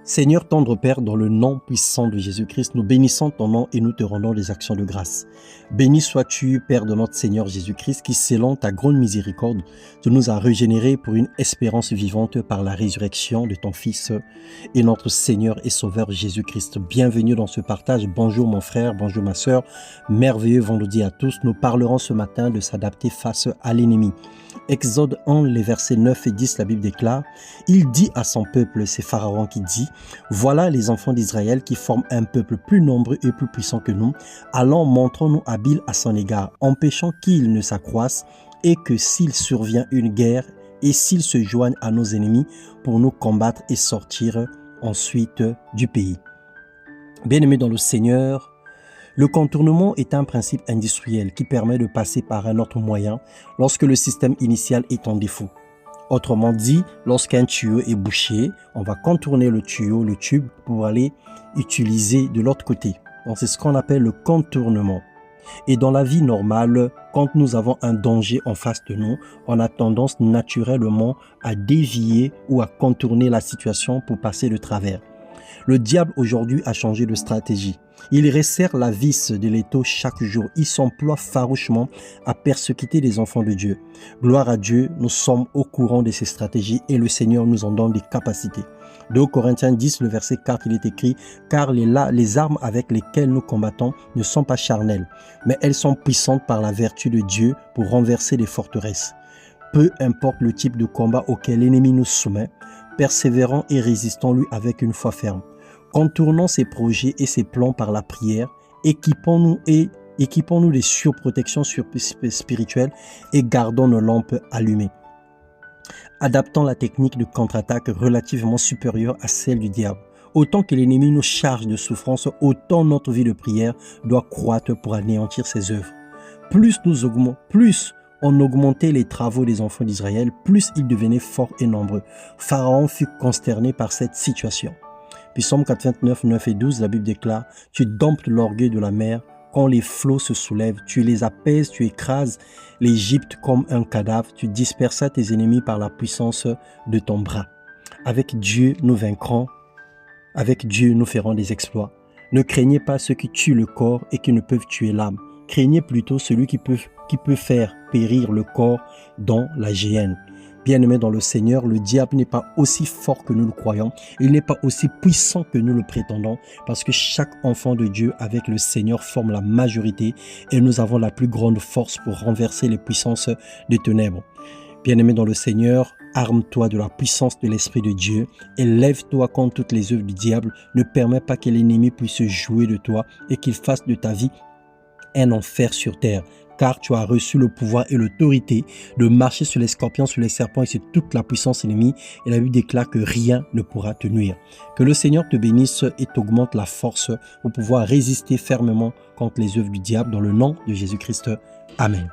Seigneur tendre Père, dans le nom puissant de Jésus-Christ, nous bénissons ton nom et nous te rendons des actions de grâce. Béni sois-tu, Père de notre Seigneur Jésus-Christ, qui, selon ta grande miséricorde, tu nous as régénérés pour une espérance vivante par la résurrection de ton Fils et notre Seigneur et Sauveur Jésus-Christ. Bienvenue dans ce partage. Bonjour mon frère, bonjour ma sœur. Merveilleux vendredi à tous. Nous parlerons ce matin de s'adapter face à l'ennemi. Exode 1, les versets 9 et 10, la Bible déclare, « Il dit à son peuple, c'est Pharaon qui dit, « Voilà les enfants d'Israël qui forment un peuple plus nombreux et plus puissant que nous. Allons, montrons-nous habiles à son égard, empêchons qu'ils ne s'accroissent et que s'il survient une guerre et s'ils se joignent à nos ennemis pour nous combattre et sortir ensuite du pays. » Bien-aimés dans le Seigneur, le contournement est un principe industriel qui permet de passer par un autre moyen lorsque le système initial est en défaut. Autrement dit, lorsqu'un tuyau est bouché, on va contourner le tuyau, le tube, pour aller utiliser de l'autre côté. Donc c'est ce qu'on appelle le contournement. Et dans la vie normale, quand nous avons un danger en face de nous, on a tendance naturellement à dévier ou à contourner la situation pour passer de travers. Le diable aujourd'hui a changé de stratégie. Il resserre la vis de l'étau chaque jour. Il s'emploie farouchement à persécuter les enfants de Dieu. Gloire à Dieu, nous sommes au courant de ces stratégies et le Seigneur nous en donne des capacités. 2 Corinthiens 10, le verset 4, il est écrit « Car les armes avec lesquelles nous combattons ne sont pas charnelles, mais elles sont puissantes par la vertu de Dieu pour renverser les forteresses. » Peu importe le type de combat auquel l'ennemi nous soumet, persévérons et résistons-lui avec une foi ferme. Contournons ses projets et ses plans par la prière, équipons-nous des surprotections spirituelles et gardons nos lampes allumées. Adaptons la technique de contre-attaque relativement supérieure à celle du diable. Autant que l'ennemi nous charge de souffrance, autant notre vie de prière doit croître pour anéantir ses œuvres. Plus on augmentait les travaux des enfants d'Israël, plus ils devenaient forts et nombreux. Pharaon fut consterné par cette situation. Puis Psaume 89, 9 et 12, la Bible déclare « Tu domptes l'orgueil de la mer, quand les flots se soulèvent, tu les apaises, tu écrases l'Égypte comme un cadavre, tu dispersas tes ennemis par la puissance de ton bras. Avec Dieu, nous vaincrons, avec Dieu, nous ferons des exploits. Ne craignez pas ceux qui tuent le corps et qui ne peuvent tuer l'âme. Craignez plutôt celui qui peut faire périr le corps dans la géhenne. » Bien-aimés dans le Seigneur, le diable n'est pas aussi fort que nous le croyons. Il n'est pas aussi puissant que nous le prétendons parce que chaque enfant de Dieu avec le Seigneur forme la majorité et nous avons la plus grande force pour renverser les puissances des ténèbres. Bien-aimé dans le Seigneur, arme-toi de la puissance de l'Esprit de Dieu et lève-toi contre toutes les œuvres du diable. Ne permets pas que l'ennemi puisse jouer de toi et qu'il fasse de ta vie un enfer sur terre. Car tu as reçu le pouvoir et l'autorité de marcher sur les scorpions, sur les serpents et sur toute la puissance ennemie. Et la Bible déclare que rien ne pourra te nuire. Que le Seigneur te bénisse et t'augmente la force pour pouvoir résister fermement contre les œuvres du diable dans le nom de Jésus-Christ. Amen.